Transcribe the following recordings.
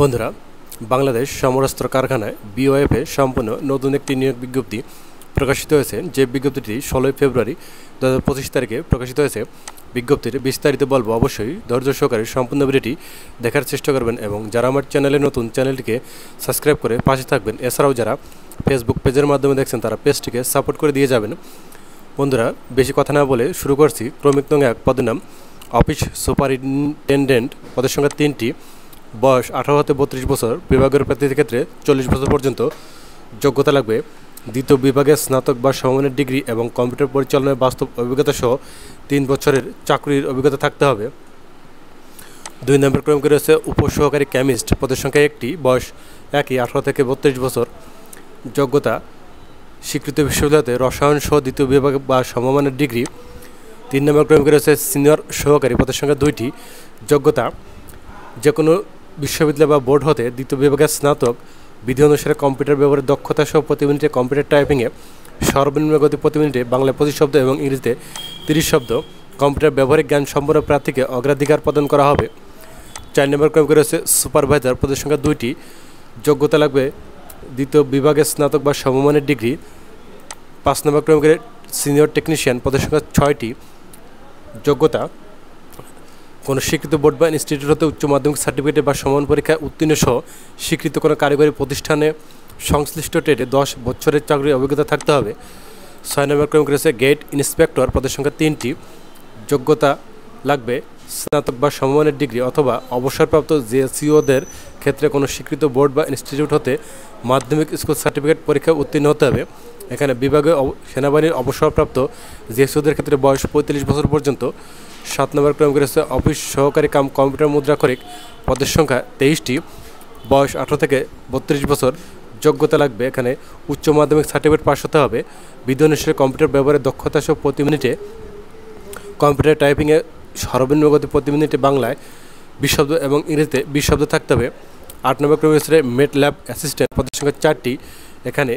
বন্ধুরা, বাংলাদেশ সমরাস্ত্র কারখানায় বিওএফে সম্পূর্ণ নতুন একটি নিয়োগ বিজ্ঞপ্তি প্রকাশিত হয়েছে। যে বিজ্ঞপ্তিটি 16 ফেব্রুয়ারি 2025 তারিখে প্রকাশিত হয়েছে। বিজ্ঞপ্তির বিস্তারিত বলবো, অবশ্যই ধৈর্য সহকারে সম্পূর্ণ ভিডিওটি দেখার চেষ্টা করবেন এবং যারা আমার চ্যানেলে নতুন, চ্যানেলটিকে সাবস্ক্রাইব করে পাশে থাকবেন। এছাড়াও যারা ফেসবুক পেজের মাধ্যমে দেখছেন তারা পেজটিকে সাপোর্ট করে দিয়ে যাবেন। বন্ধুরা, বেশি কথা না বলে শুরু করছি। ক্রমিক নং 1 পদের নাম অফিস সুপারিনটেনডেন্ট, পদের সংখ্যা 3টি, বয়স 18 হতে 32 বছর, বিভাগের প্রার্থীদের ক্ষেত্রে 40 বছর পর্যন্ত যোগ্যতা লাগবে। দ্বিতীয় বিভাগে স্নাতক বা সমমানের ডিগ্রি এবং কম্পিউটার পরিচালনায় বাস্তব অভিজ্ঞতা সহ 3 বছরের চাকরির অভিজ্ঞতা থাকতে হবে। 2 নম্বর ক্রমে রয়েছে উপসহকারী কেমিস্ট, পদের সংখ্যা 1টি, বয়স একই 18 থেকে 32 বছর, যোগ্যতা স্বীকৃত বিশ্ববিদ্যালয়তে রসায়ন সহ দ্বিতীয় বিভাগ বা সমমানের ডিগ্রি। 3 নম্বর ক্রমে রয়েছে সিনিয়র সহকারী, পদের সংখ্যা 2টি, যোগ্যতা যে কোনো বিশ্ববিদ্যালয় বা বোর্ড হতে দ্বিতীয় বিভাগের স্নাতক, বিধি অনুসারে কম্পিউটার ব্যবহারের দক্ষতা সহ প্রতি মিনিটে কম্পিউটার টাইপিংয়ে সর্বনিম্ন গতি প্রতি মিনিটে বাংলা 25 শব্দ এবং ইংরেজিতে 30 শব্দ। কম্পিউটার ব্যবহারিক জ্ঞান সম্পন্ন প্রার্থীকে অগ্রাধিকার প্রদান করা হবে। 4 নম্বর ক্রমে রয়েছে সুপারভাইজার, পদের সংখ্যা 2টি, যোগ্যতা লাগবে দ্বিতীয় বিভাগের স্নাতক বা সমমানের ডিগ্রি। 5 নম্বর ক্রমে সিনিয়র টেকনিশিয়ান, পদের সংখ্যা 6টি, যোগ্যতা কোনো স্বীকৃত বোর্ড বা ইনস্টিটিউট হতে উচ্চ মাধ্যমিক সার্টিফিকেট বা সমান পরীক্ষায় উত্তীর্ণ সহ স্বীকৃত কোনো কারিগরি প্রতিষ্ঠানে সংশ্লিষ্ট ট্রেডে 10 বছরের চাকরির অভিজ্ঞতা থাকতে হবে। 6 নম্বর ক্রমে রয়েছে গেট ইন্সপেক্টর, পদের সংখ্যা 3টি, যোগ্যতা লাগবে স্নাতক বা সমমানের ডিগ্রি অথবা অবসরপ্রাপ্ত জেসিওদের ক্ষেত্রে কোনো স্বীকৃত বোর্ড বা ইনস্টিটিউট হতে মাধ্যমিক স্কুল সার্টিফিকেট পরীক্ষায় উত্তীর্ণ হতে হবে। এখানে বিভাগে সেনাবাহিনীর অবসরপ্রাপ্ত জেসিওদের ক্ষেত্রে বয়স 45 বছর পর্যন্ত। 7 নম্বর ক্রমে রয়েছে অফিস সহকারী কাম কম্পিউটার মুদ্রাক্ষরিক, পদের সংখ্যা 23টি, বয়স 18 থেকে 32 বছর, যোগ্যতা লাগবে এখানে উচ্চ মাধ্যমিক সার্টিফিকেট পাস হতে হবে। বিধি অনুসারে কম্পিউটার ব্যবহারের দক্ষতা সহ প্রতি মিনিটে কম্পিউটার টাইপিংয়ে সর্বনিম্ন গতি প্রতি মিনিটে বাংলায় 20 শব্দ এবং ইংরেজিতে 20 শব্দ থাকতে হবে। 8 নম্বর ক্রমে রয়েছে মেট ল্যাব অ্যাসিস্ট্যান্ট, পদের সংখ্যা 4টি, এখানে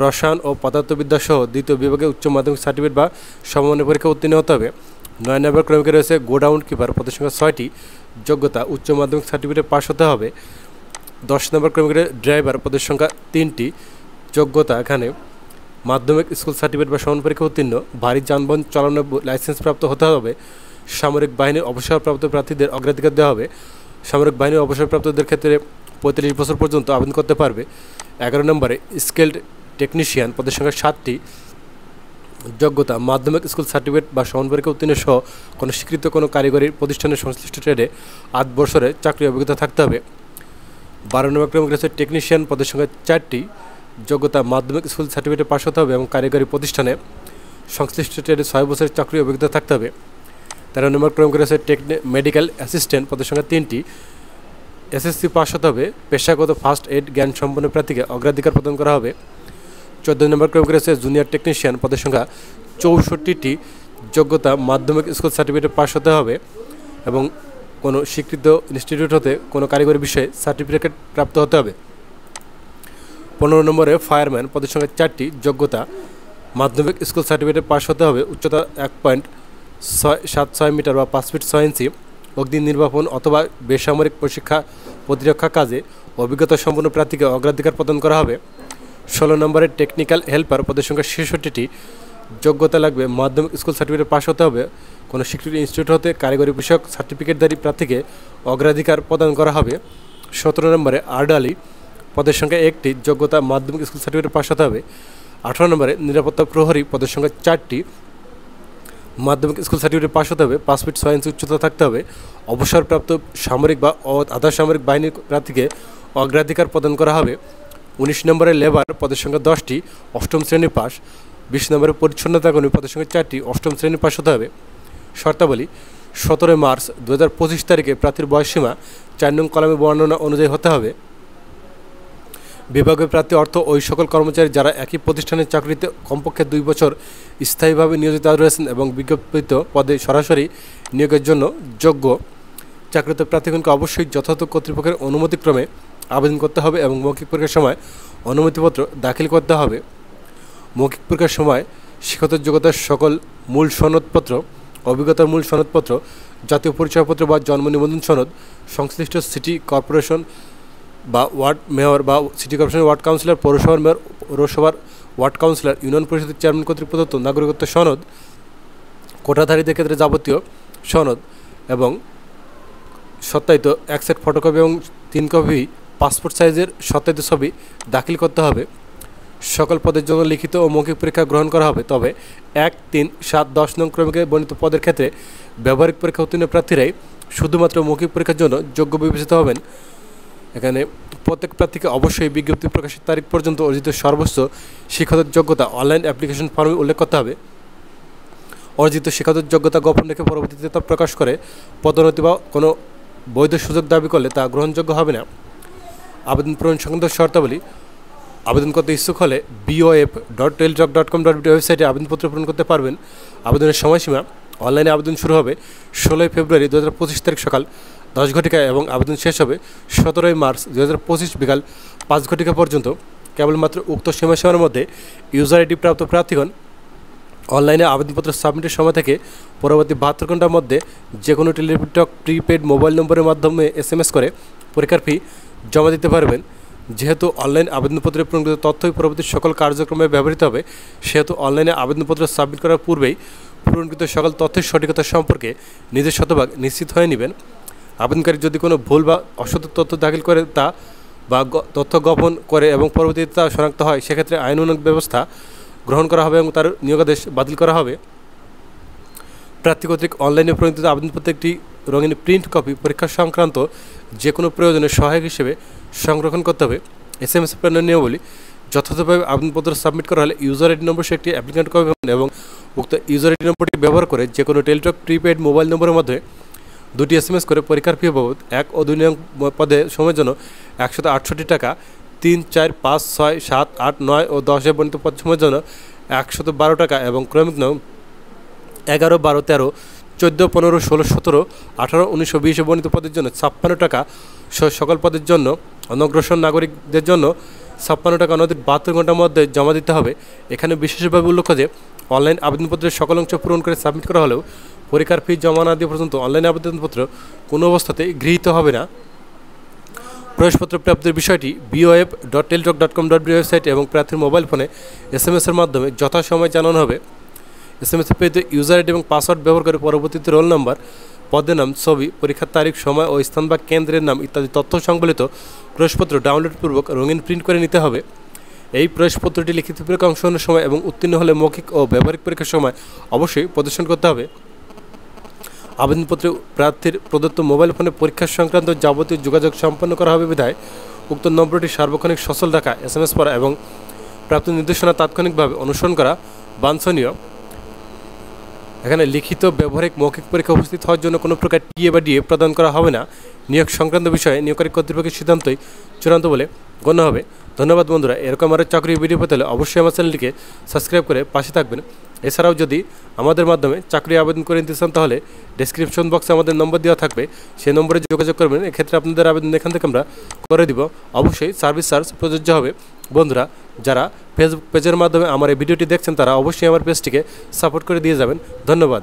রসায়ন ও পদার্থবিদ্যা সহ দ্বিতীয় বিভাগে উচ্চ মাধ্যমিক সার্টিফিকেট বা সমমানের পরীক্ষা উত্তীর্ণ হতে হবে। 9 নম্বর ক্রমে রয়েছে গোডাউন কিপার, পদের সংখ্যা 6টি, যোগ্যতা উচ্চ মাধ্যমিক সার্টিফিকেট পাস হতে হবে। 10 নম্বর ক্রমে ড্রাইভার, পদের সংখ্যা 3টি, যোগ্যতা এখানে মাধ্যমিক স্কুল সার্টিফিকেট বা সমান পরীক্ষা উত্তীর্ণ, ভারী যানবাহন চালানোর লাইসেন্স প্রাপ্ত হতে হবে। সামরিক বাহিনীর অবসরপ্রাপ্ত প্রার্থীদের অগ্রাধিকার দেওয়া হবে। সামরিক বাহিনীর অবসরপ্রাপ্তদের ক্ষেত্রে 45 বছর পর্যন্ত আবেদন করতে পারবে। 11 নম্বরে স্কিল্ড টেকনিশিয়ান, পদের সংখ্যা 7টি, যোগ্যতা মাধ্যমিক স্কুল সার্টিফিকেট বা সমান পরীক্ষা উত্তীর্ণ সহ কোনো স্বীকৃত কোনো কারিগরি প্রতিষ্ঠানের সংশ্লিষ্ট ট্রেডে 8 বছরের চাকরি অভিজ্ঞতা থাকতে হবে। 12 নম্বর ক্রমে রয়েছে টেকনিশিয়ান, পদের সংখ্যা 4টি, যোগ্যতা মাধ্যমিক স্কুল সার্টিফিকেট পাস হতে হবে এবং কারিগরি প্রতিষ্ঠানে সংশ্লিষ্ট ট্রেডে 6 বছরের চাকরি অভিজ্ঞতা থাকতে হবে। 13 নম্বর ক্রমে রয়েছে মেডিকেল অ্যাসিস্ট্যান্ট, পদের সংখ্যা 3টি, এসএসসি পাস হতে হবে। পেশাগত ফার্স্ট এড জ্ঞান সম্পন্ন প্রার্থীকে অগ্রাধিকার প্রদান করা হবে। 14 নম্বর ক্রমে রয়েছে জুনিয়র টেকনিশিয়ান, পদের সংখ্যা 64টি, যোগ্যতা মাধ্যমিক স্কুল সার্টিফিকেট পাস হতে হবে এবং কোনো স্বীকৃত ইনস্টিটিউট হতে কোনো কারিগরি বিষয়ে সার্টিফিকেট প্রাপ্ত হতে হবে। 15 নম্বরে ফায়ারম্যান, পদের সংখ্যা 4টি, যোগ্যতা মাধ্যমিক স্কুল সার্টিফিকেট পাস হতে হবে, উচ্চতা 1.76 মিটার বা 5 ফিট 6 ইঞ্চি, অগ্নি নির্বাপন অথবা বেসামরিক প্রতিরক্ষা কাজে অভিজ্ঞতা সম্পন্ন প্রার্থীকে অগ্রাধিকার প্রদান করা হবে। 16 নম্বরে টেকনিক্যাল হেল্পার, পদের সংখ্যা 66টি, যোগ্যতা লাগবে মাধ্যমিক স্কুল সার্টিফিকেট পাস হতে হবে, কোনো স্বীকৃত ইনস্টিটিউট হতে কারিগরি বিষয়ক সার্টিফিকেটধারী প্রার্থীকে অগ্রাধিকার প্রদান করা হবে। 17 নম্বরে আর্ডালি, পদের সংখ্যা 1টি, যোগ্যতা মাধ্যমিক স্কুল সার্টিফিকেট পাস হতে হবে। 18 নম্বরে নিরাপত্তা প্রহরী, পদের সংখ্যা 4টি, মাধ্যমিক স্কুল সার্টিফিকেট পাস হতে হবে, 5 ফিট 6 ইঞ্চি উচ্চতা থাকতে হবে। অবসরপ্রাপ্ত সামরিক বা আধা সামরিক বাহিনীর প্রার্থীকে অগ্রাধিকার প্রদান করা হবে। 19 নম্বরে লেবার, পদের সংখ্যা 10টি, 8ম শ্রেণী পাস। 20 নম্বরে পরিচ্ছন্নতা কর্মী, পদের সংখ্যা 4টি, 8ম শ্রেণী পাস হতে হবে। শর্তাবলী: 17 মার্চ 2025 তারিখে প্রার্থীর বয়সসীমা 4 নং কলামে বর্ণনা অনুযায়ী হতে হবে। বিভাগীয় প্রার্থী অর্থ ওই সকল কর্মচারী যারা একই প্রতিষ্ঠানের চাকরিতে কমপক্ষে 2 বছর স্থায়ীভাবে নিয়োজিত রয়েছেন এবং বিজ্ঞপ্তিত পদে সরাসরি নিয়োগের জন্য যোগ্য। চাকরিত প্রার্থীগণকে অবশ্যই যথাযথ কর্তৃপক্ষের অনুমতিক্রমে আবেদন করতে হবে এবং মৌখিক পরীক্ষার সময় অনুমতিপত্র দাখিল করতে হবে। মৌখিক পরীক্ষার সময় শিক্ষাগত যোগ্যতার সকল মূল সনদপত্র, অভিজ্ঞতার মূল সনদপত্র, জাতীয় পরিচয়পত্র বা জন্ম নিবন্ধন সনদ, সংশ্লিষ্ট সিটি কর্পোরেশন বা ওয়ার্ড মেয়র বা সিটি কর্পোরেশনের ওয়ার্ড কাউন্সিলর, পৌরসভার মেয়র, পৌরসভার ওয়ার্ড কাউন্সিলর, ইউনিয়ন পরিষদের চেয়ারম্যান কর্তৃক প্রদত্ত নাগরিকত্ব সনদ, কোটাধারীদের ক্ষেত্রে যাবতীয় সনদ এবং সত্যায়িত এক সেট ফটোকপি এবং 3 কপি পাসপোর্ট সাইজের সত্যায়িত ছবি দাখিল করতে হবে। সকল পদের জন্য লিখিত ও মৌখিক পরীক্ষা গ্রহণ করা হবে, তবে 1, 3, 7, 10 নং ক্রমিকে বর্ণিত পদের ক্ষেত্রে ব্যবহারিক পরীক্ষা উত্তীর্ণ প্রার্থীরাই শুধুমাত্র মৌখিক পরীক্ষার জন্য যোগ্য বিবেচিত হবেন। এখানে প্রত্যেক প্রার্থীকে অবশ্যই বিজ্ঞপ্তি প্রকাশের তারিখ পর্যন্ত অর্জিত সর্বোচ্চ শিক্ষাগত যোগ্যতা অনলাইন অ্যাপ্লিকেশন ফর্মে উল্লেখ করতে হবে। অর্জিত শিক্ষাগত যোগ্যতা গোপন রেখে পরবর্তীতে তা প্রকাশ করে পদোন্নতি বা কোনো বৈধ সুযোগ দাবি করলে তা গ্রহণযোগ্য হবে না। আবেদন পূরণ সংক্রান্ত শর্তাবলী: আবেদন করতে ইচ্ছুক হলে bof.teletalk.com.bd ওয়েবসাইটে আবেদনপত্র পূরণ করতে পারবেন। আবেদনের সময়সীমা: অনলাইনে আবেদন শুরু হবে 16 ফেব্রুয়ারি 2025 তারিখ সকাল 10 ঘটিকায় এবং আবেদন শেষ হবে 17 মার্চ 2025 বিকাল 5 ঘটিকা পর্যন্ত। কেবলমাত্র উক্ত সময়সীমার মধ্যে ইউজার আইডি প্রাপ্ত প্রার্থীগণ অনলাইনে আবেদনপত্র সাবমিটের সময় থেকে পরবর্তী 72 ঘন্টার মধ্যে যে কোনো টেলিটক প্রিপেড মোবাইল নম্বরের মাধ্যমে SMS করে পরীক্ষার ফি জমা দিতে পারবেন। যেহেতু অনলাইন আবেদনপত্রে পূরণকৃত তথ্যই পরবর্তী সকল কার্যক্রমে ব্যবহৃত হবে, সেহেতু অনলাইনে আবেদনপত্র সাবমিট করার পূর্বেই পূরণকৃত সকল তথ্যের সঠিকতা সম্পর্কে নিজের শতভাগ নিশ্চিত হয়ে নেবেন। আবেদনকারী যদি কোনো ভুল বা অসত্য তথ্য দাখিল করে তা বা তথ্য গোপন করে এবং পরবর্তীতে তা শনাক্ত হয়, সেক্ষেত্রে আইনানুগ ব্যবস্থা গ্রহণ করা হবে এবং তার নিয়োগাদেশ বাতিল করা হবে। প্রার্থী কর্তৃক অনলাইনে প্রণীত আবেদনপত্রে একটি রঙিন প্রিন্ট কপি পরীক্ষা সংক্রান্ত যে কোনো প্রয়োজনে সহায়ক হিসেবে সংরক্ষণ করতে হবে। SMS প্রেরণের নিয়মাবলী: যথাযথভাবে আবেদনপত্র সাবমিট করা হলে ইউজার আইডি নম্বর সে একটি অ্যাপ্লিকেন্ট কপি এবং উক্ত ইউজার আইডি নম্বরটি ব্যবহার করে যে কোনো টেলিটক প্রিপেড মোবাইল নম্বরের মধ্যে 2টি SMS করে পরীক্ষার ফি বাবদ 1 ও 2 নং পদে সময়ের জন্য 168 টাকা, 3, 4, 5, 6, 7, 8, 9 ও 10 এর বর্ণিত পদ সময়ের জন্য 112 টাকা এবং ক্রমিক নং 11, 12, 13, 14, 15, 16, 17, 18, 19 ও 20 বর্ণিত পদের জন্য 56 টাকা, সকল পদের জন্য অনগ্রসর নাগরিকদের জন্য 56 টাকা অনধিক 72 ঘন্টার মধ্যে জমা দিতে হবে। এখানে বিশেষভাবে উল্লেখ যে অনলাইন আবেদনপত্রের সকল অংশ পূরণ করে সাবমিট করা হলেও পরীক্ষার ফি জমা না দেওয়া পর্যন্ত অনলাইন আবেদনপত্র কোনো অবস্থাতেই গৃহীত হবে না। প্রবেশপত্র প্রাপ্তির বিষয়টি bof.teletalk.com.bd ওয়েবসাইট এবং প্রার্থীর মোবাইল ফোনে SMS এর মাধ্যমে যথাসময়ে জানানো হবে। SMS এ পেতে ইউজার আইডি এবং পাসওয়ার্ড ব্যবহার করে পরবর্তীতে রোল নাম্বার, পদের নাম, ছবি, পরীক্ষার তারিখ, সময় ও স্থান বা কেন্দ্রের নাম ইত্যাদি তথ্য সংবলিত প্রবেশপত্র ডাউনলোডপূর্বক রঙিন প্রিন্ট করে নিতে হবে। এই প্রবেশপত্রটি লিখিত পরীক্ষা অংশগ্রহণের সময় এবং উত্তীর্ণ হলে মৌখিক ও ব্যবহারিক পরীক্ষার সময় অবশ্যই প্রদর্শন করতে হবে। আবেদনপত্রে প্রার্থীর প্রদত্ত মোবাইল ফোনে পরীক্ষা সংক্রান্ত যাবতীয় যোগাযোগ সম্পন্ন করা হবে বিধায় উক্ত নম্বরটি সার্বক্ষণিক সচল রাখা, SMS পড়া এবং প্রাপ্ত নির্দেশনা তাৎক্ষণিকভাবে অনুসরণ করা বাঞ্ছনীয়। এখানে লিখিত, ব্যবহারিক, মৌখিক পরীক্ষা উপস্থিত হওয়ার জন্য কোনো প্রকার টিএ বা ডিএ প্রদান করা হবে না। নিয়োগ সংক্রান্ত বিষয়ে নিয়োগকারী কর্তৃপক্ষের সিদ্ধান্তই চূড়ান্ত বলে গণ্য হবে। ধন্যবাদ বন্ধুরা। এরকম আরও চাকরির ভিডিও পেতে হলে অবশ্যই আমার চ্যানেলটিকে সাবস্ক্রাইব করে পাশে থাকবেন। এছাড়াও যদি আমাদের মাধ্যমে চাকরি আবেদন করে নিতে চান তাহলে ডেসক্রিপশন বক্সে আমাদের নম্বর দেওয়া থাকবে, সেই নম্বরে যোগাযোগ করবেন। এক্ষেত্রে আপনাদের আবেদন এখান থেকে আমরা করে দিব। অবশ্যই সার্ভিস চার্জ প্রযোজ্য হবে। বন্ধুরা, যারা ফেসবুক পেজের মাধ্যমে আমার এই ভিডিওটি দেখছেন তারা অবশ্যই আমার পেজটিকে সাপোর্ট করে দিয়ে যাবেন। ধন্যবাদ।